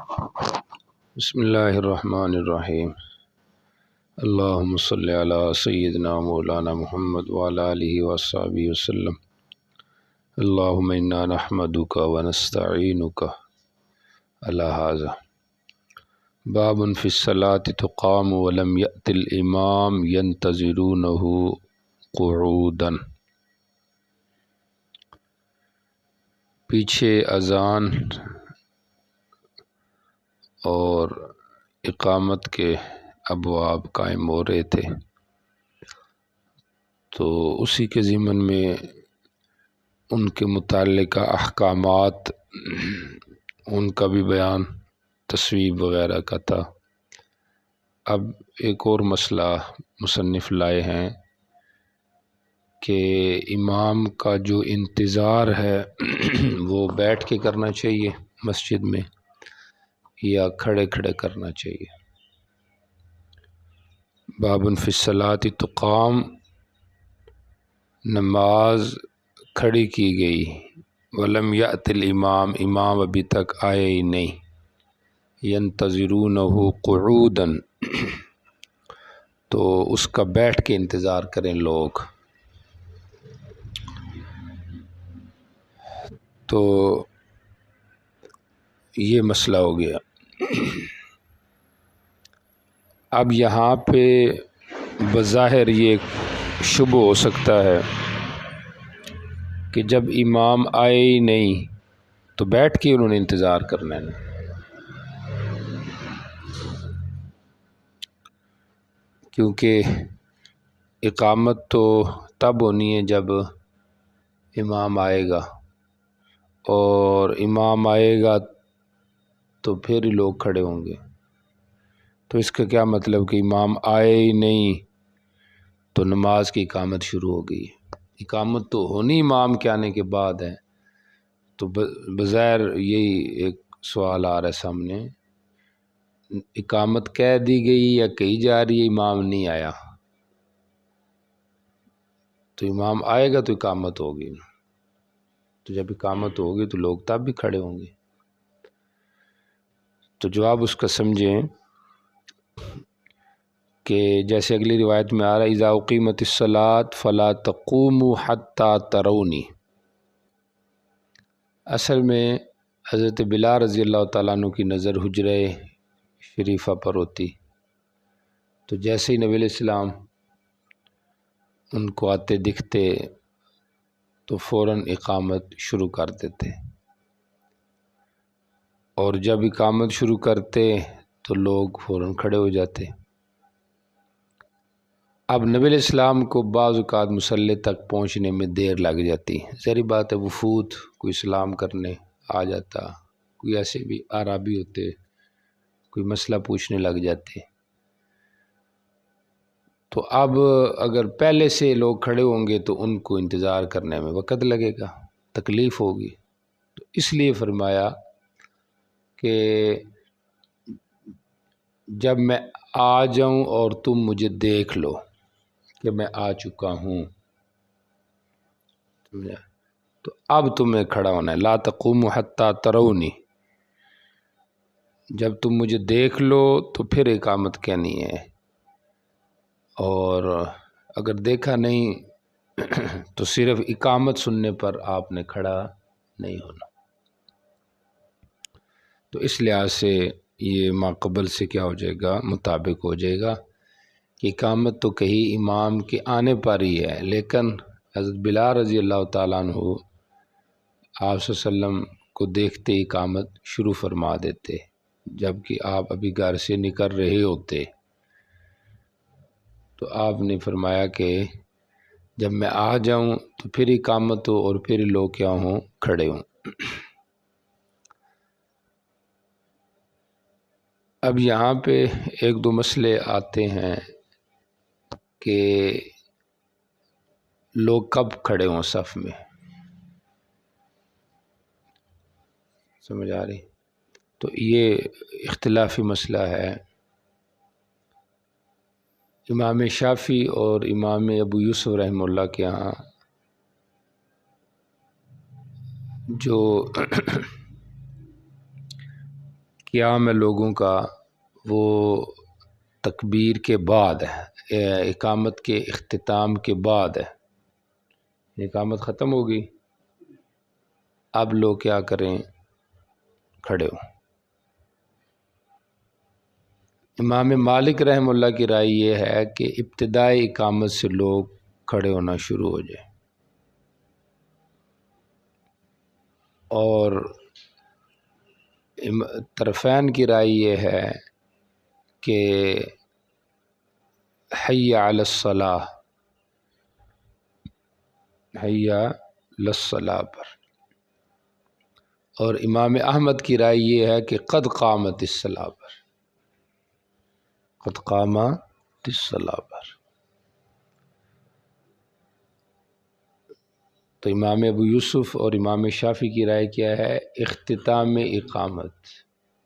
بسم اللہ الرحمن الرحیم۔ اللہم صلی علی سیدنا مولانا محمد وعلی آلہ وصحبہ وسلم۔ اللہم انا نحمدک ونستعینک علی ھذا۔ باب فی الصلاۃ تقام ولم یأت الامام ینتظرونہ قعودا۔ پیچھے اذان اور اقامت کے ابواب قائم ہو رہے تھے، تو اسی کے ضمن میں ان کے متعلقہ احکامات، ان کا بھی بیان تصویب وغیرہ کا تھا۔ اب ایک اور مسئلہ مصنف لائے ہیں کہ امام کا جو انتظار ہے وہ بیٹھ کے کرنا چاہیے مسجد میں یا کھڑے کھڑے کرنا چاہیے۔ باب فی الصلاۃ تقام، نماز کھڑی کی گئی، ولم یأت الامام، امام ابھی تک آئے ہی نہیں، ینتظرونہ قعودا، تو اس کا بیٹھ کے انتظار کریں لوگ۔ تو یہ مسئلہ ہو گیا۔ اب یہاں پہ بظاہر یہ شبہ ہو سکتا ہے کہ جب امام آئے ہی نہیں تو بیٹھ کے انہوں نے انتظار کرنا ہے، کیونکہ اقامت تو تب ہونی ہے جب امام آئے گا، اور امام آئے گا تو پھر ہی لوگ کھڑے ہوں گے۔ تو اس کا کیا مطلب کہ امام آئے ہی نہیں تو نماز کی اقامت شروع ہو گئی۔ اقامت تو ہونی امام کے آنے کے بعد ہے، تو بظاہر یہی ایک سوال آ رہا ہے سامنے، اقامت کہہ دی گئی یا کہی جا رہی ہے امام نہیں آیا، تو امام آئے گا تو اقامت ہوگی، تو جب اقامت ہوگی تو لوگ تب بھی کھڑے ہوں گے۔ تو جواب اس کا سمجھیں کہ جیسے اگلی روایت میں آ رہا ہے، اذا اقیمت الصلاۃ فلا تقوموا حتی ترونی۔ اصل میں حضرت بلال رضی اللہ تعالیٰ عنہ کی نظر حجرہ شریفہ پر ہوتی، تو جیسے ہی نبی علیہ السلام ان کو آتے دکھتے تو فوراً اقامت شروع کر دیتے، اور جب اقامت شروع کرتے تو لوگ فوراً کھڑے ہو جاتے۔ اب نبی علیہ السلام کو بعض اوقات مصلی تک پہنچنے میں دیر لگ جاتی، ظاہری بات ہے، وفود کوئی سلام کرنے آ جاتا، کوئی ایسے بھی اعرابی ہوتے، کوئی مسئلہ پوچھنے لگ جاتے، تو اب اگر پہلے سے لوگ کھڑے ہوں گے تو ان کو انتظار کرنے میں وقت لگے گا، تکلیف ہوگی، تو اس لیے فرمایا کہ جب میں آ جاؤں اور تم مجھے دیکھ لو کہ میں آ چکا ہوں، تو اب تمہیں کھڑا ہونا ہے، لا تقوموا حتی ترونی، جب تم مجھے دیکھ لو تو پھر اقامت کہنی ہے، اور اگر دیکھا نہیں تو صرف اقامت سننے پر آپ نے کھڑا نہیں ہونا۔ تو اس لحاظ سے یہ ما قبل سے کیا ہو جائے گا، مطابق ہو جائے گا کہ اقامت تو کہیں امام کے آنے پر ہی ہے، لیکن حضرت بلال رضی اللہ تعالیٰ عنہ آپ صلی اللہ علیہ وسلم کو دیکھتے ہی اقامت شروع فرما دیتے، جبکہ آپ ابھی گھر سے نکل رہے ہوتے، تو آپ نے فرمایا کہ جب میں آ جاؤں تو پھر اقامت ہو اور پھر لوگ کیا ہوں، کھڑے ہوں۔ اب یہاں پہ ایک دو مسئلے آتے ہیں کہ لوگ کب کھڑے ہوں صف میں، سمجھ آ رہی؟ تو یہ اختلافی مسئلہ ہے۔ امام شافعی اور امام ابو یوسف رحمہ اللہ کے ہاں جو قیام ہے لوگوں کا وہ تکبیر کے بعد ہے، اقامت کے اختتام کے بعد ہے۔ اقامت ختم ہوگی، اب لوگ کیا کریں؟ کھڑے ہوں۔ امام مالک رحمہ اللہ کی رائے یہ ہے کہ ابتدائی اقامت سے لوگ کھڑے ہونا شروع ہو جائیں، اور طرفین کی رائے یہ ہے کہ حی علی الصلاح، حی علی الصلاح پر، اور امام احمد کی رائے یہ ہے کہ قد قامت الصلاح پر، قد قامت الصلاح پر۔ تو امام ابو یوسف اور امام شافعی کی رائے کیا ہے؟ اختتام اقامت،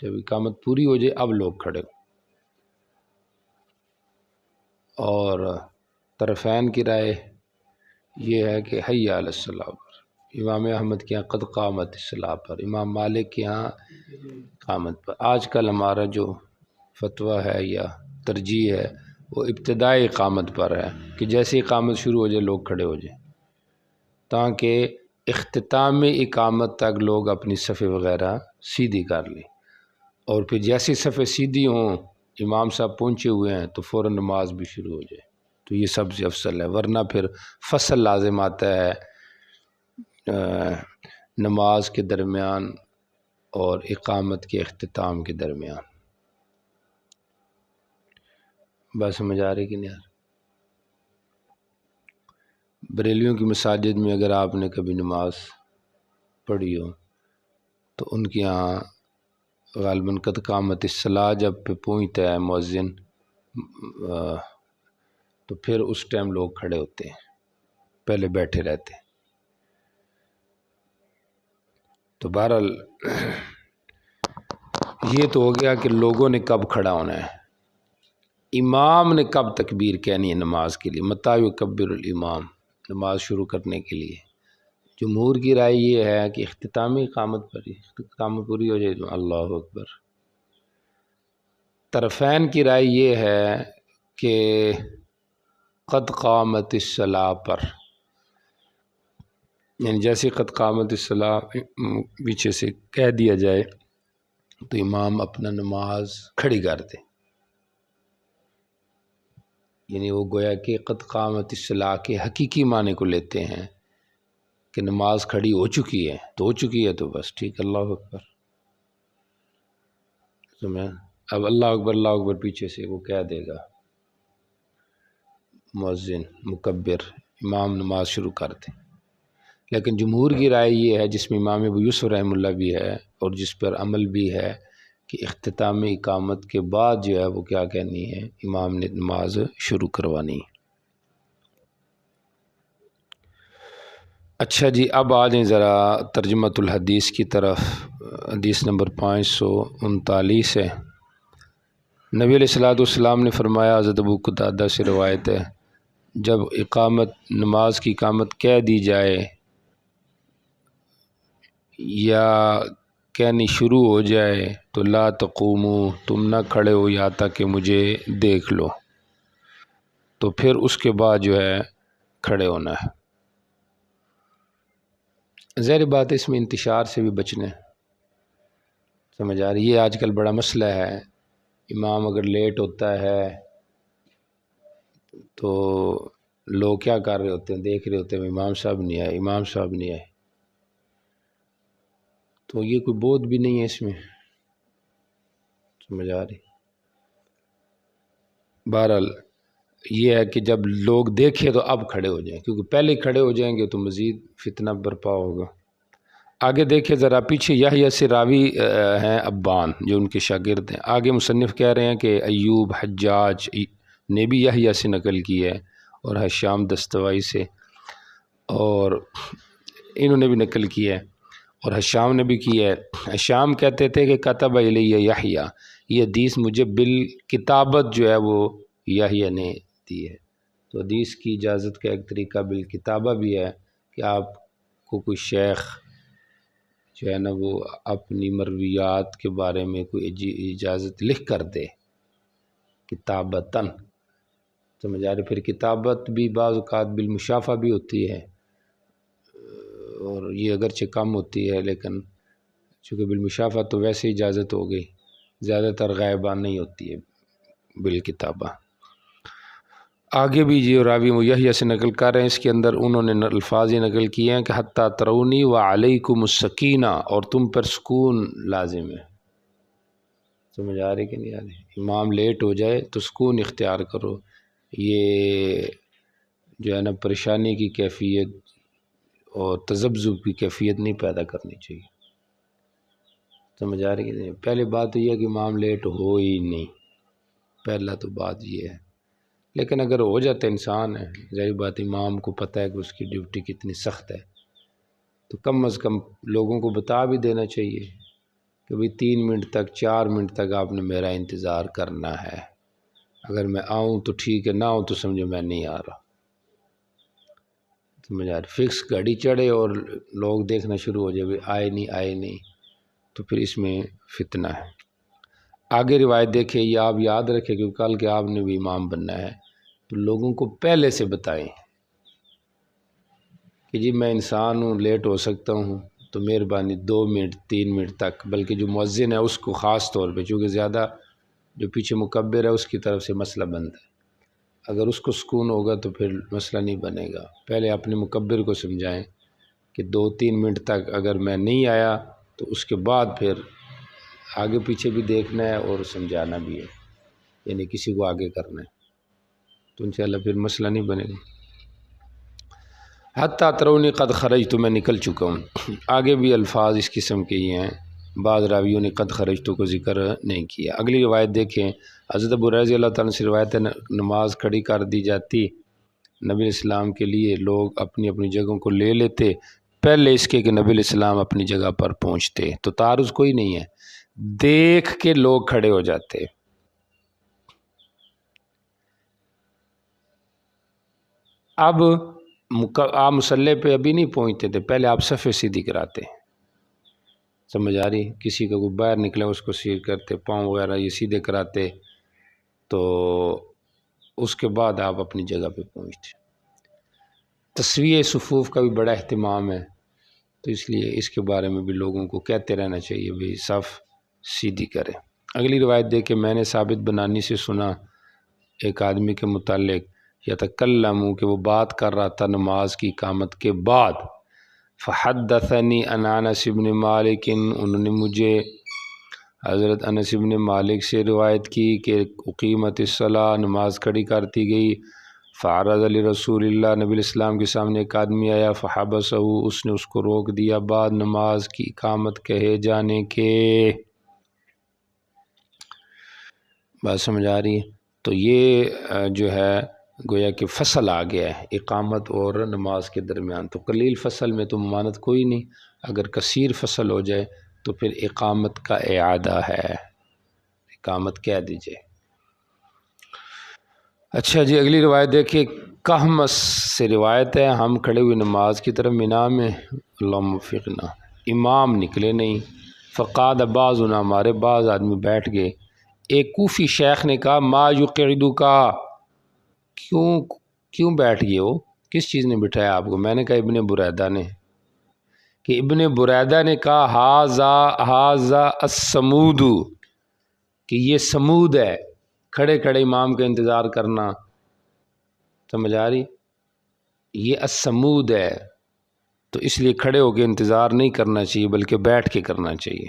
جب اقامت پوری ہو جائے اب لوگ کھڑے ہوں۔ اور طرفین کی رائے یہ ہے کہ حی علی الصلاح پر، امام احمد کے یہاں قد قامت الصلاح پر، امام مالک کے یہاں قامت پر۔ آج کل ہمارا جو فتویٰ ہے یا ترجیح ہے وہ ابتدائی اقامت پر ہے کہ جیسے اقامت شروع ہو جائے لوگ کھڑے ہو جائیں، تاکہ اختتام اقامت تک لوگ اپنی صفیں وغیرہ سیدھی کر لیں، اور پھر جیسی صفیں سیدھی ہوں، امام صاحب پہنچے ہوئے ہیں تو فوراً نماز بھی شروع ہو جائے، تو یہ سب سے افضل ہے۔ ورنہ پھر فصل لازم آتا ہے نماز کے درمیان اور اقامت کے اختتام کے درمیان۔ بس سمجھ آ رہی کہ نہیں؟ بریلیوں کی مساجد میں اگر آپ نے کبھی نماز پڑھی ہو تو ان کے یہاں غالباً قد قامت الصلاح جب پہ پہنچتا ہے مؤذن تو پھر اس ٹائم لوگ کھڑے ہوتے ہیں، پہلے بیٹھے رہتے ہیں۔ تو بہرحال یہ تو ہو گیا کہ لوگوں نے کب کھڑا ہونا ہے، امام نے کب تکبیر کہنی ہے نماز کے لیے، متی یکبر الامام، نماز شروع کرنے کے لیے۔ جمہور کی رائے یہ ہے کہ اختتامی اقامت پر ہی، اختتام پوری ہو جائے تو اللہ اکبر۔ طرفین کی رائے یہ ہے کہ قد قامت الصلاح پر، یعنی جیسے قد قامت الصلاح پیچھے سے کہہ دیا جائے تو امام اپنا نماز کھڑی کر دے، یعنی وہ گویا کہ قد قامت الصلاح کے حقیقی معنی کو لیتے ہیں کہ نماز کھڑی ہو چکی ہے، تو ہو چکی ہے تو بس ٹھیک، اللہ اکبر۔ اب اللہ اکبر پیچھے سے وہ کہہ دے گا مؤذن مکبر، امام نماز شروع کر دے۔ لیکن جمہور کی رائے یہ ہے، جس میں امام ابو یوسف رحمہ اللہ بھی ہے اور جس پر عمل بھی ہے، کہ اختتام اقامت کے بعد جو ہے وہ کیا کہنی ہے، امام نے نماز شروع کروانی۔ اچھا جی، اب آ جائیں ذرا ترجمۃ الحدیث کی طرف۔ حدیث نمبر 539 ہے۔ نبی علیہ السلام نے فرمایا، حضرت ابو قتادہ سے روایت ہے، جب نماز کی اقامت کہہ دی جائے یا کہنی شروع ہو جائے تو لا تقوموا، تم نہ کھڑے ہو یہاں تک کہ مجھے دیکھ لو، تو پھر اس کے بعد جو ہے کھڑے ہونا ہے۔ ظاہر بات ہے اس میں انتشار سے بھی بچنا ہے، سمجھ آ رہی؟ یہ آج کل بڑا مسئلہ ہے، امام اگر لیٹ ہوتا ہے تو لوگ کیا کر رہے ہوتے ہیں، دیکھ رہے ہوتے ہیں امام صاحب نہیں آئے، امام صاحب نہیں آئے، تو یہ کوئی بودھ بھی نہیں ہے اس میں، سمجھ آ رہی؟ بہرحال یہ ہے کہ جب لوگ دیکھیں تو اب کھڑے ہو جائیں، کیونکہ پہلے کھڑے ہو جائیں گے تو مزید فتنہ برپا ہوگا۔ آگے دیکھیں ذرا، پیچھے یحییٰ سے راوی ہیں ابان جو ان کے شاگرد ہیں، آگے مصنف کہہ رہے ہیں کہ ایوب حجاج نے بھی یحییٰ سے نقل کی ہے، اور حشام دستوائی سے، اور انہوں نے بھی نقل کی ہے، اور حشام نے بھی کی ہے۔ حشام کہتے تھے کہ کتب الیہ یحییٰ، یہ حدیث مجھے بالکتابت جو ہے وہ یحییٰ نے دی ہے۔ تو حدیث کی اجازت کا ایک طریقہ بالکتابہ بھی ہے کہ آپ کو کوئی شیخ جو ہے نا وہ اپنی مرویات کے بارے میں کوئی اجازت لکھ کر دے کتابتاً، سمجھ آ رہی؟ پھر کتابت بھی بعض اوقات بالمشافہ بھی ہوتی ہے، اور یہ اگرچہ کم ہوتی ہے، لیکن چونکہ بالمشافہ تو ویسے اجازت ہو گئی، زیادہ تر غائبان نہیں ہوتی ہے بالکتابہ۔ آگے بھی جو راوی یحییٰ سے نقل کر رہے ہیں، اس کے اندر انہوں نے الفاظ یہ نقل کیے ہیں کہ حتیٰ ترونی وعلیکم السکینہ، اور تم پر سکون لازم ہے۔ سمجھ آ رہی کہ نہیں آ رہی؟ امام لیٹ ہو جائے تو سکون اختیار کرو، یہ جو ہے نا پریشانی کی کیفیت اور تذبذب کی کیفیت نہیں پیدا کرنی چاہیے۔ سمجھ آ رہی کہ نہیں؟ پہلی بات تو یہ ہے کہ امام لیٹ ہو ہی نہیں، پہلا تو بات یہ ہے۔ لیکن اگر ہو جاتا انسان ہے، ظاہر بات امام کو پتہ ہے کہ اس کی ڈیوٹی کتنی سخت ہے، تو کم از کم لوگوں کو بتا بھی دینا چاہیے کہ بھئی 3 منٹ تک 4 منٹ تک آپ نے میرا انتظار کرنا ہے، اگر میں آؤں تو ٹھیک ہے، نہ آؤں تو سمجھو میں نہیں آ رہا۔ سمجھ آ رہا؟ فکس گاڑی چڑھے اور لوگ دیکھنا شروع ہو جائے بھئی آئے نہیں، تو پھر اس میں فتنہ ہے۔ آگے روایت دیکھیں، یہ آپ یاد رکھیں کہ کل کے آپ نے بھی امام بننا ہے تو لوگوں کو پہلے سے بتائیں کہ جی میں انسان ہوں، لیٹ ہو سکتا ہوں، تو مہربانی 2 منٹ 3 منٹ تک، بلکہ جو مؤذن ہے اس کو خاص طور پہ، چونکہ زیادہ جو پیچھے مکبر ہے اس کی طرف سے مسئلہ بنتا ہے، اگر اس کو سکون ہوگا تو پھر مسئلہ نہیں بنے گا۔ پہلے اپنے مکبر کو سمجھائیں کہ 2-3 منٹ تک اگر میں نہیں آیا تو اس کے بعد پھر آگے پیچھے بھی دیکھنا ہے اور سمجھانا بھی ہے، یعنی کسی کو آگے کرنا ہے، تو انشاءاللہ پھر مسئلہ نہیں بنے گا۔ حتیٰ ترونی قد خرجت، تو میں نکل چکا ہوں۔ آگے بھی الفاظ اس قسم کے ہی ہیں، بعض راویوں نے قد خرجت کو ذکر نہیں کیا۔ اگلی روایت دیکھیں، حضرت ابو رضی اللہ تعالیٰ سے روایت ہے، نماز کھڑی کر دی جاتی نبی السلام کے لیے، لوگ اپنی اپنی جگہوں کو لے لیتے پہلے اس کے کہ نبی السلام اپنی جگہ پر پہنچتے، تو تعارض کوئی نہیں ہے، دیکھ کے لوگ کھڑے ہو جاتے۔ اب آپ مصلی پہ ابھی نہیں پہنچتے تھے، پہلے آپ صفحے سیدھی کراتے، سمجھ آ رہی؟ کسی کا کوئی باہر نکلے اس کو سیدھ کرتے، پاؤں وغیرہ یہ سیدھے کراتے، تو اس کے بعد آپ اپنی جگہ پہ پہنچتے۔ تسویہ صفوف کا بھی بڑا اہتمام ہے، تو اس لیے اس کے بارے میں بھی لوگوں کو کہتے رہنا چاہیے بھی صف سیدھی کرے۔ اگلی روایت دیکھ کے میں نے ثابت بنانی سے سنا ایک آدمی کے متعلق یتکلم، کہ وہ بات کر رہا تھا نماز کی اقامت کے بعد، فحدثنی عن انس بن مالک، انہوں نے مجھے حضرت انس بن مالک سے روایت کی کہ اقیمت الصلاۃ، نماز کھڑی کرتی گئی، فعرض لرسول اللہ، نبی الاسلام کے سامنے ایک آدمی آیا، فحبسہ، اس نے اس کو روک دیا بعد نماز کی اقامت کہے جانے کے۔ بات سمجھ آ رہی ہے؟ تو یہ جو ہے گویا کہ فصل آ گیا ہے اقامت اور نماز کے درمیان، تو قلیل فصل میں تو ممانعت کوئی نہیں، اگر کثیر فصل ہو جائے تو پھر اقامت کا اعادہ ہے، اقامت کہہ دیجئے۔ اچھا جی، اگلی روایت دیکھیے، کہمس سے روایت ہے، ہم کھڑے ہوئے نماز کی طرف مینا میں، اللہم وفقنا، امام نکلے نہیں، فقعد بعضنا، ہمارے بعض آدمی بیٹھ گئے۔ ایک کوفی شیخ نے کہا ما یقعدک، کیوں بیٹھ گئے ہو، کس چیز نے بٹھایا آپ کو؟ میں نے کہا ابن بریدہ نے، کہ ابن بریدہ نے کہا ہاذا الصمود، کہ یہ سمود ہے، کھڑے کھڑے امام کا انتظار کرنا، سمجھ آ رہی؟ یہ الصمود ہے، تو اس لیے کھڑے ہو کے انتظار نہیں کرنا چاہیے بلکہ بیٹھ کے کرنا چاہیے۔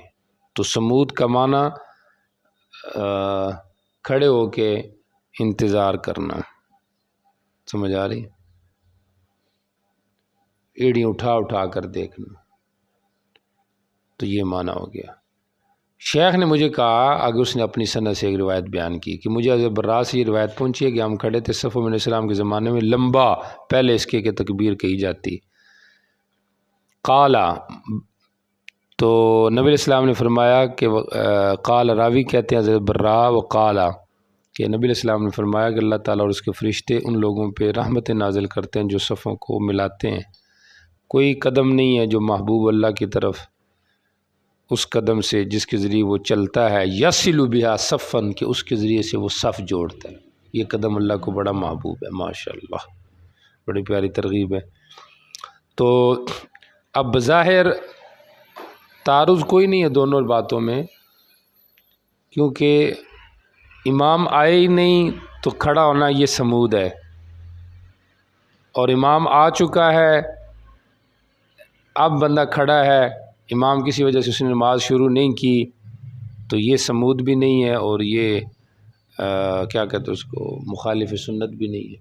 تو سمود کا معنی کھڑے ہو کے انتظار کرنا، سمجھ آ رہی؟ ایڑی اٹھا اٹھا کر دیکھنا، تو یہ معنی ہو گیا۔ شیخ نے مجھے کہا، آگے اس نے اپنی سند سے ایک روایت بیان کی کہ مجھے حضرت برا سے یہ روایت پہنچی ہے کہ ہم کھڑے تھے صف علیہ السلام کے زمانے میں، لمبا پہلے اس کے کہ تکبیر کہی جاتی، قالا، تو نبی علیہ السلام نے فرمایا کہ قال، راوی کہتے ہیں حضرت برا، وقالا، کہ نبی علیہ السلام نے فرمایا کہ اللہ تعالیٰ اور اس کے فرشتے ان لوگوں پہ رحمت نازل کرتے ہیں جو صفوں کو ملاتے ہیں، کوئی قدم نہیں ہے جو محبوب اللہ کی طرف اس قدم سے جس کے ذریعے وہ چلتا ہے، یصل بہا صفن، کہ اس کے ذریعے سے وہ صف جوڑتا ہے. یہ قدم اللہ کو بڑا محبوب ہے. ماشاء اللہ، بڑی پیاری ترغیب ہے. تو اب بظاہر تعارض کوئی نہیں ہے دونوں باتوں میں، کیونکہ امام آئے ہی نہیں تو کھڑا ہونا یہ سمود ہے، اور امام آ چکا ہے، اب بندہ کھڑا ہے، امام کسی وجہ سے اس نے نماز شروع نہیں کی تو یہ سمود بھی نہیں ہے، اور یہ کیا کہتے ہیں اس کو، مخالف سنت بھی نہیں ہے.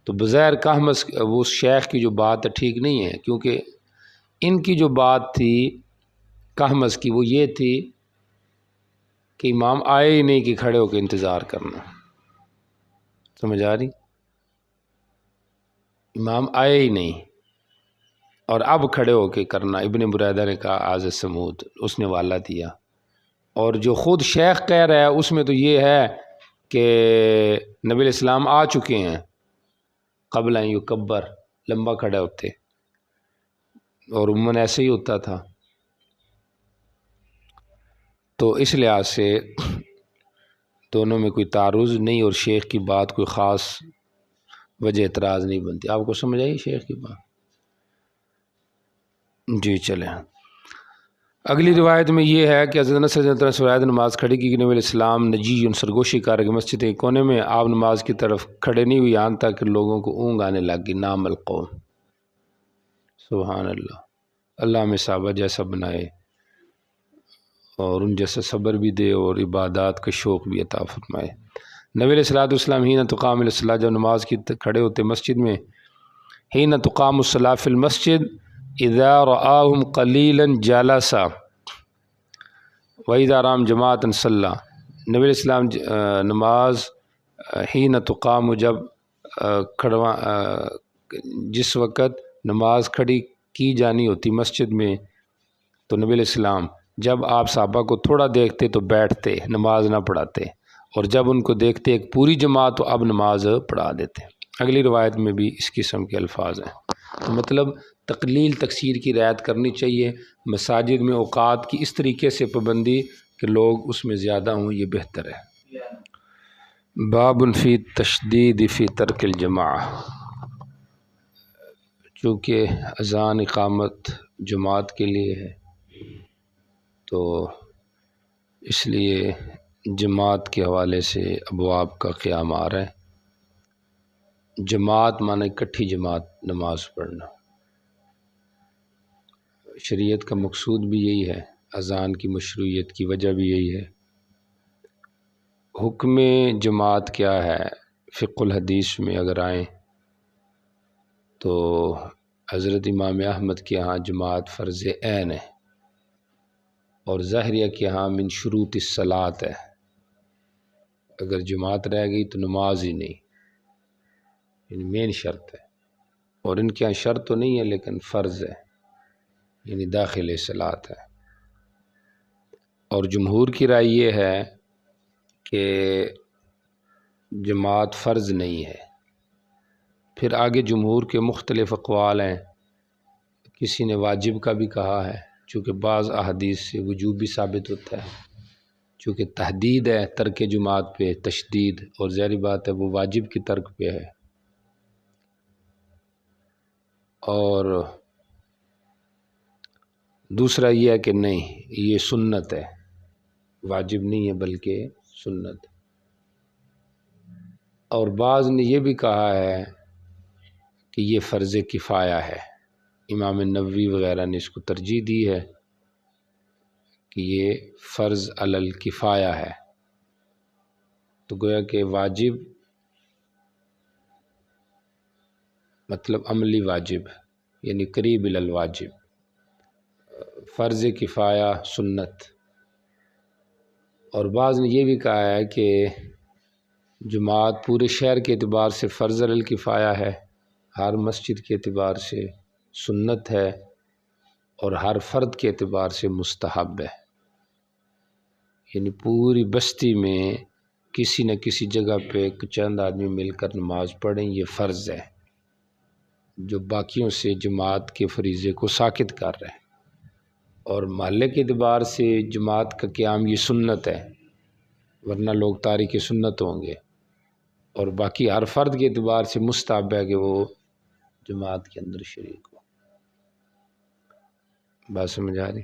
تو بظاہر کہمس وہ شیخ کی جو بات ہے ٹھیک نہیں ہے، کیونکہ ان کی جو بات تھی کہمس کی وہ یہ تھی کہ امام آئے ہی نہیں کہ کھڑے ہو کے انتظار کرنا. سمجھ آ رہی؟ امام آئے ہی نہیں اور اب کھڑے ہو کے کرنا. ابن بریدہ نے کہا آز سمود، اس نے والا دیا. اور جو خود شیخ کہہ رہا ہے اس میں تو یہ ہے کہ نبی علیہ السلام آ چکے ہیں قبل ان یکبر، لمبا کھڑے ہوتے، اور عموماً ایسے ہی ہوتا تھا. تو اس لحاظ سے دونوں میں کوئی تعارض نہیں، اور شیخ کی بات کوئی خاص وجہ اعتراض نہیں بنتی. آپ کو سمجھ آئی شیخ کی بات؟ جی چلیں. اگلی روایت میں یہ ہے کہ حضرت انس رضی اللہ عنہ سے روایت نماز کھڑی کی کہ نبی علیہ السلام نجی سرگوشی کر کے مسجد کے کونے میں آپ نماز کی طرف کھڑے نہیں ہوئی یہاں تک کہ لوگوں کو اونگ آنے لگ گئی. نام القوم. سبحان اللہ. اللہ ہمیں صحابہ جیسا بنائے اور ان جیسا صبر بھی دے اور عبادات کا شوق بھی عطا فرمائے. نبی علیہ الصلوۃ والسلام حین تقام الصلاۃ، جب نماز کی کھڑے ہوتے مسجد میں، حین تقام الصلاۃ فی المسجد اذا رآہم قلیلا جلسا وَإِذَا رَام جماعۃ صلی. نبی علیہ السلام نماز حین تقام، جب جس وقت نماز کھڑی کی جانی ہوتی مسجد میں، تو نبی علیہ السلام جب آپ صحابہ کو تھوڑا دیکھتے تو بیٹھتے، نماز نہ پڑھاتے، اور جب ان کو دیکھتے ایک پوری جماعت تو اب نماز پڑھا دیتے. اگلی روایت میں بھی اس قسم کے الفاظ ہیں. تو مطلب تقلیل تکثیر کی رعایت کرنی چاہیے. مساجد میں اوقات کی اس طریقے سے پابندی کہ لوگ اس میں زیادہ ہوں، یہ بہتر ہے. باب فی تشدید فی ترک الجماعہ. چونکہ اذان اقامت جماعت کے لیے ہے تو اس لیے جماعت کے حوالے سے ابواب کا قیام آ رہا ہے. جماعت معنی اکٹھی جماعت نماز پڑھنا. شریعت کا مقصود بھی یہی ہے، اذان کی مشروعیت کی وجہ بھی یہی ہے. حکم جماعت کیا ہے؟ فقہ الحدیث میں اگر آئیں تو حضرت امام احمد کے ہاں جماعت فرض عین ہے، اور ظاہریہ کے ہاں من شروط الصلاۃ ہے. اگر جماعت رہ گئی تو نماز ہی نہیں، یعنی مین شرط ہے. اور ان کے ہاں شرط تو نہیں ہے لیکن فرض ہے، یعنی داخل صلاۃ ہے. اور جمہور کی رائے یہ ہے کہ جماعت فرض نہیں ہے. پھر آگے جمہور کے مختلف اقوال ہیں. کسی نے واجب کا بھی کہا ہے، چونکہ بعض احادیث سے وجوب بھی ثابت ہوتا ہے، چونکہ تحدید ہے ترک جماعت پہ، تشدید، اور ظاہری بات ہے وہ واجب کی ترک پہ ہے. اور دوسرا یہ ہے کہ نہیں، یہ سنت ہے، واجب نہیں ہے بلکہ سنت. اور بعض نے یہ بھی کہا ہے کہ یہ فرض کفایہ ہے. امام نووی وغیرہ نے اس کو ترجیح دی ہے کہ یہ فرض علی الکفایہ ہے. تو گویا کہ واجب مطلب عملی واجب، یعنی قریب الی الواجب. فرض کفایہ سنت. اور بعض نے یہ بھی کہا ہے کہ جماعت پورے شہر کے اعتبار سے فرض علی الکفایہ ہے، ہر مسجد کے اعتبار سے سنت ہے، اور ہر فرد کے اعتبار سے مستحب ہے. یعنی پوری بستی میں کسی نہ کسی جگہ پہ چند آدمی مل کر نماز پڑھیں، یہ فرض ہے جو باقیوں سے جماعت کے فریضے کو ساقط کر رہے ہیں. اور محلے کے اعتبار سے جماعت کا قیام یہ سنت ہے، ورنہ لوگ تارک سنت ہوں گے، اور باقی ہر فرد کے اعتبار سے مستحب ہے کہ وہ جماعت کے اندر شریک ہو۔ بات سمجھ آ رہی؟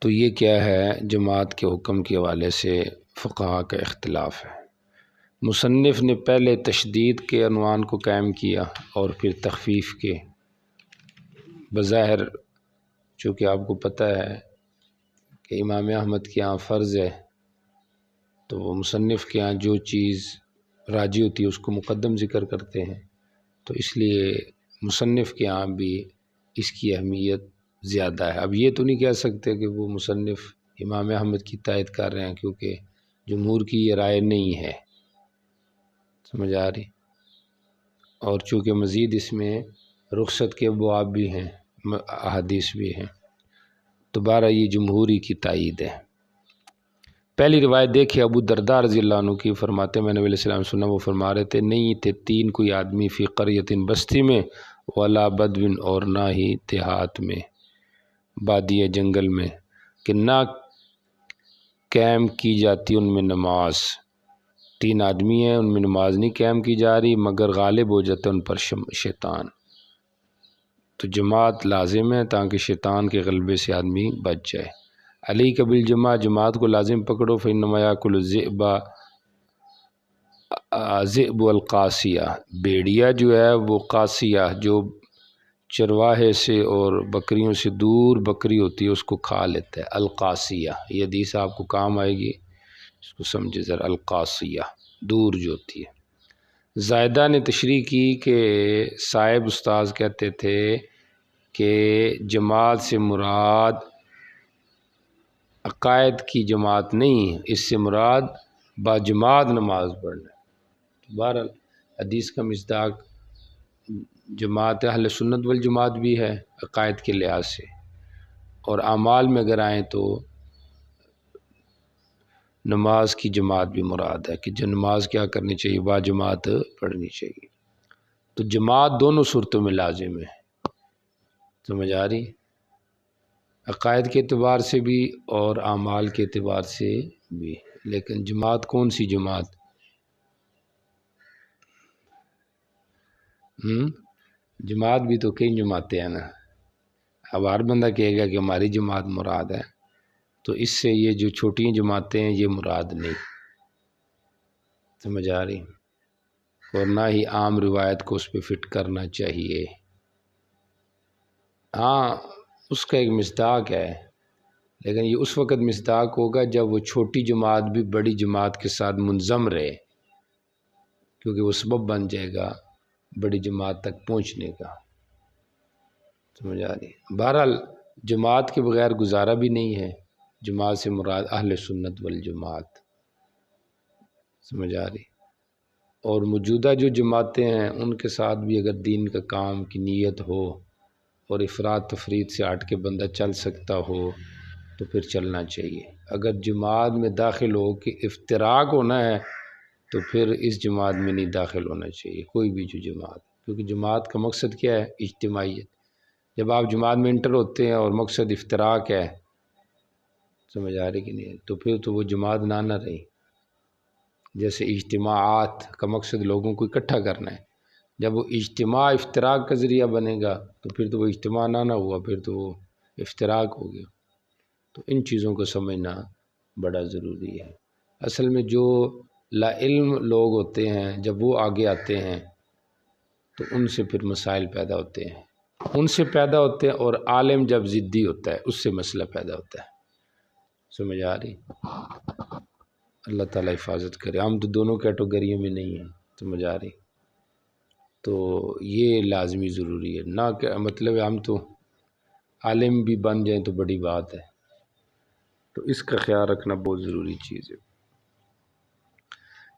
تو یہ کیا ہے، جماعت کے حکم کے حوالے سے فقہا کا اختلاف ہے۔ مصنف نے پہلے تشدید کے عنوان کو قائم کیا اور پھر تخفیف کے۔ بظاہر چونکہ آپ کو پتہ ہے کہ امام احمد کے ہاں فرض ہے، تو وہ مصنف کے ہاں جو چیز راجی ہوتی ہے اس کو مقدم ذکر کرتے ہیں، تو اس لیے مصنف کے ہاں بھی اس کی اہمیت زیادہ ہے۔ اب یہ تو نہیں کہہ سکتے کہ وہ مصنف امام احمد کی تائید کر رہے ہیں، کیونکہ جمہور کی یہ رائے نہیں ہے، سمجھ آ رہی؟ اور چونکہ مزید اس میں رخصت کے ابواب بھی ہیں، احادیث بھی ہیں، دوبارہ یہ جمہوری کی تائید ہے۔ پہلی روایت دیکھیں ابو درداء رضی اللہ عنہ کی، فرماتے میں نبی علیہ السلام سنا، وہ فرما رہے تھے نہیں تھے تین کوئی آدمی فی قریۃ بستی میں، ولا بدو اور نہ ہی دیہات میں، بادی جنگل میں، کہ نہ قائم کی جاتی ان میں نماز۔ تین آدمی ہیں، ان میں نماز نہیں قائم کی جا رہی مگر غالب ہو جاتا ان پر شیطان۔ تو جماعت لازم ہے تاکہ شیطان کے غلبے سے آدمی بچ جائے۔ علی کبل جماعت کو لازم پکڑو، فإنما یأکل الذئب ذئب القاسیہ، بیڑیا جو ہے وہ قاسیہ جو چرواہے سے اور بکریوں سے دور بکری ہوتی ہے اس کو کھا لیتا ہے، القاسیہ۔ یہ حدیث آپ کو کام آئے گی، اس کو سمجھے ذرا، القاسیہ دور جو ہوتی ہے۔ زائدہ نے تشریح کی کہ صاحب استاذ کہتے تھے کہ جماعت سے مراد عقائد کی جماعت نہیں، اس سے مراد باجماعت نماز پڑھنا ہے۔ بہرحال حدیث کا مصداق جماعت اہل سنت والجماعت بھی ہے عقائد کے لحاظ سے، اور اعمال میں اگر آئیں تو نماز کی جماعت بھی مراد ہے کہ جو نماز کیا کرنی چاہیے، باجماعت پڑھنی چاہیے۔ تو جماعت دونوں صورتوں میں لازم ہے، سمجھ آ رہی؟ عقائد کے اعتبار سے بھی اور اعمال کے اعتبار سے بھی۔ لیکن جماعت کون سی جماعت؟ جماعت بھی تو کئی جماعتیں ہیں نا، اب ہر بندہ کہے گا کہ ہماری جماعت مراد ہے، تو اس سے یہ جو چھوٹی جماعتیں ہیں یہ مراد نہیں، سمجھ آ رہی؟ اور نہ ہی عام روایت کو اس پہ فٹ کرنا چاہیے۔ ہاں اس کا ایک مصداق ہے، لیکن یہ اس وقت مصداق ہوگا جب وہ چھوٹی جماعت بھی بڑی جماعت کے ساتھ منظم رہے، کیونکہ وہ سبب بن جائے گا بڑی جماعت تک پہنچنے کا، سمجھ آ رہی؟ بہرحال جماعت کے بغیر گزارا بھی نہیں ہے، جماعت سے مراد اہل سنت والجماعت، سمجھ آ رہی؟ اور موجودہ جو جماعتیں ہیں ان کے ساتھ بھی اگر دین کا کام کی نیت ہو اور افراد تفرید سے ہٹ کے بندہ چل سکتا ہو تو پھر چلنا چاہیے۔ اگر جماعت میں داخل ہو کہ افتراق ہونا ہے تو پھر اس جماعت میں نہیں داخل ہونا چاہیے، کوئی بھی جو جماعت، کیونکہ جماعت کا مقصد کیا ہے؟ اجتماعیت۔ جب آپ جماعت میں انٹر ہوتے ہیں اور مقصد افتراق ہے، سمجھ آ رہی کہ نہیں، تو پھر تو وہ جماعت نہ رہی۔ جیسے اجتماعات کا مقصد لوگوں کو اکٹھا کرنا ہے، جب وہ اجتماع افتراق کا ذریعہ بنے گا تو پھر تو وہ اجتماع نہ ہوا، پھر تو وہ افتراق ہو گیا۔ تو ان چیزوں کو سمجھنا بڑا ضروری ہے۔ اصل میں جو لا علم لوگ ہوتے ہیں جب وہ آگے آتے ہیں تو ان سے پھر مسائل پیدا ہوتے ہیں، ان سے پیدا ہوتے ہیں، اور عالم جب ضدی ہوتا ہے اس سے مسئلہ پیدا ہوتا ہے، سمجھ آ رہی؟ اللہ تعالیٰ حفاظت کرے۔ ہم تو دونوں کیٹیگریوں میں نہیں ہیں، سمجھ آ رہی؟ تو یہ لازمی ضروری ہے، نہ کہ مطلب ہم تو عالم بھی بن جائیں تو بڑی بات ہے، تو اس کا خیال رکھنا بہت ضروری چیز ہے۔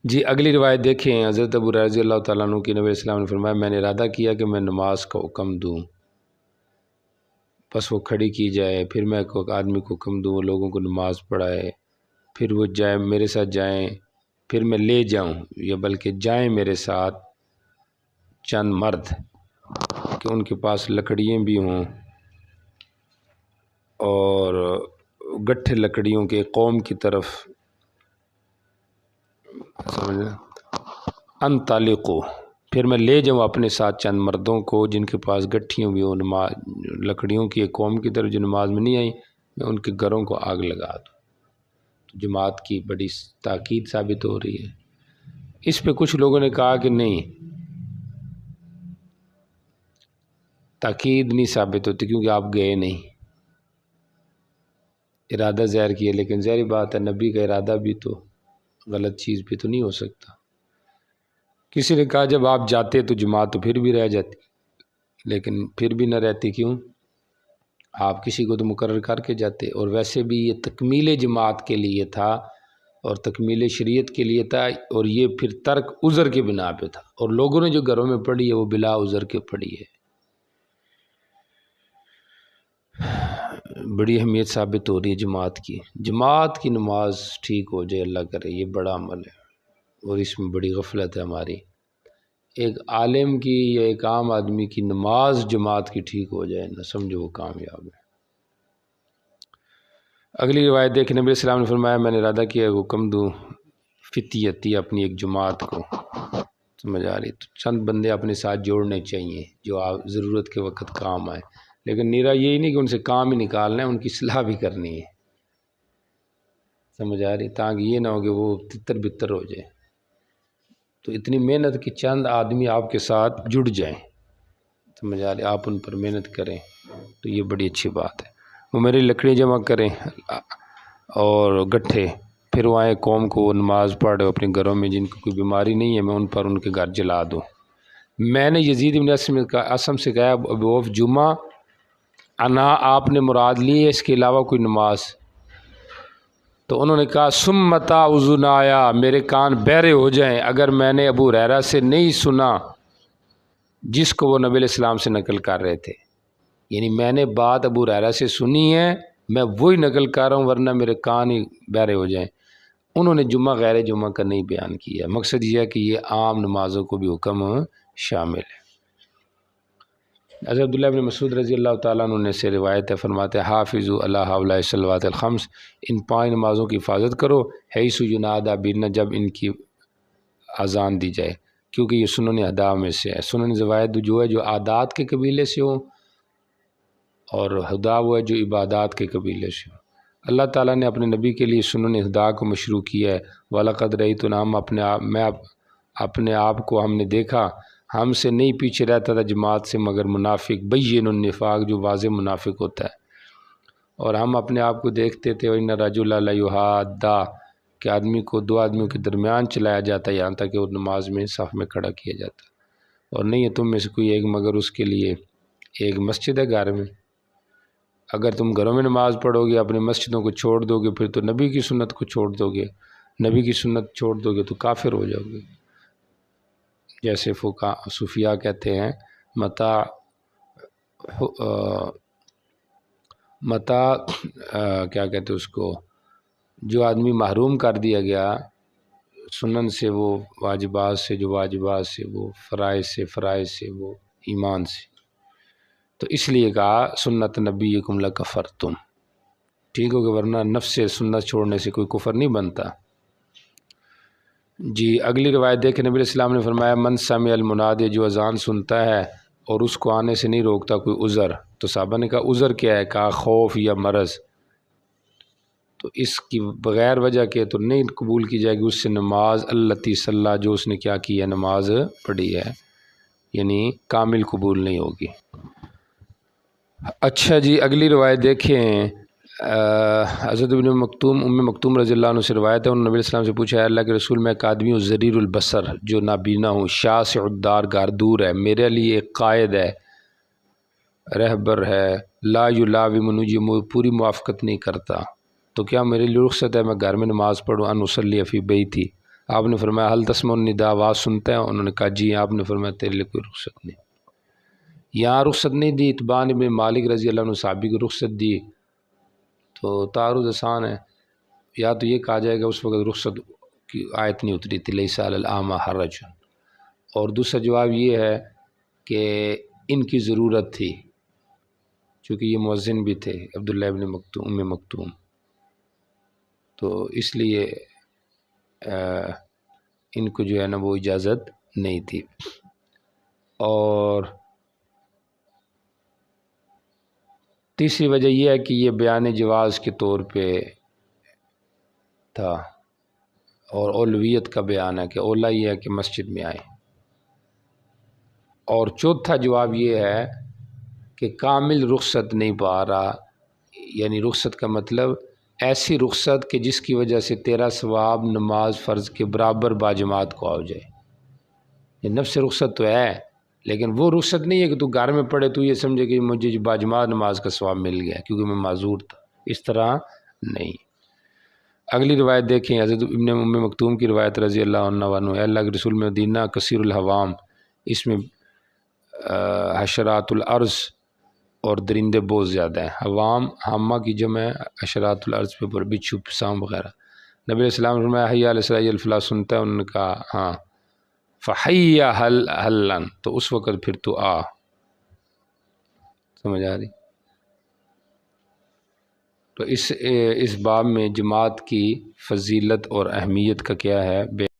جی اگلی روایت دیکھیں، حضرت ابو ہریرہ رضی اللہ تعالیٰ عنہ کی، نبی اسلام نے فرمایا میں نے ارادہ کیا کہ میں نماز کا حکم دوں، بس وہ کھڑی کی جائے، پھر میں ایک آدمی کو حکم دوں وہ لوگوں کو نماز پڑھائے، پھر وہ جائیں میرے ساتھ جائیں، پھر میں لے جاؤں، یا بلکہ جائیں میرے ساتھ چند مرد کہ ان کے پاس لکڑیاں بھی ہوں اور گٹھے لکڑیوں کے قوم کی طرف انطالقو، پھر میں لے جاؤں اپنے ساتھ چند مردوں کو جن کے پاس گٹھیوں بھی ہوں، لکڑیوں کی ایک قوم کی طرف جو نماز میں نہیں آئی، میں ان کے گھروں کو آگ لگا دوں۔ تو جماعت کی بڑی تاکید ثابت ہو رہی ہے۔ اس پہ کچھ لوگوں نے کہا کہ نہیں، تاکید نہیں ثابت ہوتی کیونکہ آپ گئے نہیں، ارادہ ظاہر کیا، لیکن ظاہری بات ہے نبی کا ارادہ بھی تو غلط چیز پہ تو نہیں ہو سکتا۔ کسی نے کہا جب آپ جاتے تو جماعت تو پھر بھی رہ جاتی، لیکن پھر بھی نہ رہتی، کیوں؟ آپ کسی کو تو مقرر کر کے جاتے، اور ویسے بھی یہ تکمیل جماعت کے لیے تھا اور تکمیل شریعت کے لیے تھا، اور یہ پھر ترک عذر کے بنا پہ تھا، اور لوگوں نے جو گھروں میں پڑھی ہے وہ بلا عذر کے پڑھی ہے۔ بڑی اہمیت ثابت ہو رہی ہے جماعت کی نماز ٹھیک ہو جائے، اللہ کرے، یہ بڑا عمل ہے اور اس میں بڑی غفلت ہے ہماری۔ ایک عالم کی یا ایک عام آدمی کی نماز جماعت کی ٹھیک ہو جائے نہ، سمجھو وہ کامیاب ہے۔ اگلی روایت دیکھیں، نبی صلی اللہ علیہ وسلم نے فرمایا میں نے ارادہ کیا حکم دوں فتیتی اپنی ایک جماعت کو، سمجھ آ رہی؟ تو چند بندے اپنے ساتھ جوڑنے چاہیے جو آپ ضرورت کے وقت کام آئے، لیکن نیرا یہی نہیں کہ ان سے کام ہی نکالنا ہے، ان کی اصلاح بھی کرنی ہے، سمجھ آ رہی؟ تاکہ یہ نہ ہو کہ وہ تتر بتر ہو جائے۔ تو اتنی محنت کہ چند آدمی آپ کے ساتھ جڑ جائیں، سمجھ آ رہی؟ آپ ان پر محنت کریں تو یہ بڑی اچھی بات ہے۔ وہ میری لکڑی جمع کریں اور گٹھے، پھر وہ آئیں قوم کو وہ نماز پڑھے اپنے گھروں میں، جن کو کوئی بیماری نہیں ہے میں ان پر ان کے گھر جلا دوں۔ میں نے یزید بن اسم سے کہا ابو جمعہ انا آپ نے مراد لی ہے اس کے علاوہ کوئی نماز؟ تو انہوں نے کہا سمتا اذنایا، میرے کان بہرے ہو جائیں اگر میں نے ابو ہریرہ سے نہیں سنا جس کو وہ نبی علیہ السلام سے نقل کر رہے تھے، یعنی میں نے بات ابو ہریرہ سے سنی ہے، میں وہی نقل کر رہا ہوں ورنہ میرے کان ہی بہرے ہو جائیں۔ انہوں نے جمعہ غیر جمعہ کا نہیں بیان کیا، مقصد یہ ہے کہ یہ عام نمازوں کو بھی حکم شامل ہے۔ حضرت عبداللہ بن مسعود رضی اللہ تعالیٰ عنہ نے سے روایت ہے، فرماتے ہیں حافظوا علی ہؤلاء الصلوات الخمس، ان 5 نمازوں کی حفاظت کرو، حیث ینادی بہن، جب ان کی اذان دی جائے، کیونکہ یہ سنن ادا میں سے ہے۔ سنن زوائد جو ہے جو عادات کے قبیلے سے ہوں، اور ہدا وہ ہے جو عبادات کے قبیلے سے ہوں۔ اللہ تعالیٰ نے اپنے نبی کے لیے سنن ہدا کو مشروع کیا ہے۔ وَلَقَدْ رَأَيْتُنَا، ہم اپنے آپ کو ہم نے دیکھا، ہم سے نہیں پیچھے رہتا تھا جماعت سے مگر منافق، بین النفاق، جو واضح منافق ہوتا ہے، اور ہم اپنے آپ کو دیکھتے تھے وَإِنَّ الرَّجُلَ لَيُحَادَّى، کہ آدمی کو 2 آدمیوں کے درمیان چلایا جاتا ہے یہاں تک کہ وہ نماز میں صف میں کھڑا کیا جاتا ہے، اور نہیں ہے تم میں سے کوئی ایک مگر اس کے لیے ایک مسجد ہے گھر میں۔ اگر تم گھروں میں نماز پڑھو گے، اپنی مسجدوں کو چھوڑ دو گے، پھر تو نبی کی سنت کو چھوڑ دو گے، نبی کی سنت چھوڑ دو گے تو کافر ہو جاؤ گے۔ جیسے صوفیاء کہتے ہیں کیا کہتے اس کو، جو آدمی محروم کر دیا گیا سنن سے، وہ واجبات سے، جو واجبات سے، وہ فرائض سے، فرائض سے، وہ ایمان سے، تو اس لیے کہا سنت نبیکم لکفرتم، ٹھیک ہو گیا، ورنہ نفس سے سنت چھوڑنے سے کوئی کفر نہیں بنتا۔ جی اگلی روایت دیکھیں، نبی علیہ السلام نے فرمایا من سمع المنادی، جو اذان سنتا ہے اور اس کو آنے سے نہیں روکتا کوئی عذر، تو صحابہ نے کہا عذر کیا ہے؟ کہا خوف یا مرض، تو اس کی بغیر وجہ کے تو نہیں قبول کی جائے گی اس سے نماز، التی صلی، جو اس نے کیا کی ہے، نماز پڑھی ہے، یعنی کامل قبول نہیں ہوگی۔ اچھا جی اگلی روایت دیکھیں، حضرت ام مکتوم رضی اللہ عنہ سے روایت ہے، انہوں نے نبی علیہ السلام سے پوچھا ہے اللہ کے رسول، میں ایک آدمی ہوں ضریر البصر، جو نابینا ہوں، شاسع الدار، گھر دور ہے، میرے لیے ایک قائد ہے، رہبر ہے، لا یلاومنی، جو پوری موافقت نہیں کرتا، تو کیا میرے لیے رخصت ہے میں گھر میں نماز پڑھوں؟ ان اصلی فی بیتی، آپ نے فرمایا حل تسمع النداء، آواز سنتے ہیں؟ انہوں نے کہا جی۔ آپ نے فرمایا تیرے لیے کوئی رخصت نہیں۔ یہاں رخصت نہیں دی، اتبان بن مالک رضی اللہ عنہ صحابی کو رخصت دی، تو تعارض آسان ہے، یا تو یہ کہا جائے گا اس وقت رخصت کی آیت نہیں اتری تھی لیس علی الاعمی حرج، اور دوسرا جواب یہ ہے کہ ان کی ضرورت تھی، چونکہ یہ مؤذن بھی تھے عبداللہ ابن ام مکتوم، تو اس لیے ان کو جو ہے نا وہ اجازت نہیں تھی۔ اور تیسری وجہ یہ ہے کہ یہ بیان جواز کے طور پہ تھا، اور اولویت کا بیان ہے کہ اولا یہ ہے کہ مسجد میں آئیں۔ اور چوتھا جواب یہ ہے کہ کامل رخصت نہیں پا رہا، یعنی رخصت کا مطلب ایسی رخصت کہ جس کی وجہ سے تیرا ثواب نماز فرض کے برابر باجماعت کو آ جائے۔ یہ نفس رخصت تو ہے، لیکن وہ رخصت نہیں ہے کہ تو گھر میں پڑھے تو یہ سمجھے کہ مجھے باجماعت نماز کا ثواب مل گیا کیونکہ میں معذور تھا، اس طرح نہیں۔ اگلی روایت دیکھیں، حضرت ابن ام مکتوم کی روایت رضی اللہ عنہ، اے اللہ کے رسول مدینہ کثیر الحوام، اس میں حشرات الارض اور درندے بہت زیادہ ہیں۔ حوام حامہ کی جمع ہے، حشرات الارض پہ پر بچھو سام وغیرہ۔ نبی علیہ السلام نے فرمایا حی علی الصلاۃ الفلاح، سنتا ہے؟ انہوں نے کہا ہاں، فحی حلن، تو اس وقت پھر تو آ۔ سمجھ آ رہی؟ تو اس باب میں جماعت کی فضیلت اور اہمیت کا کیا ہے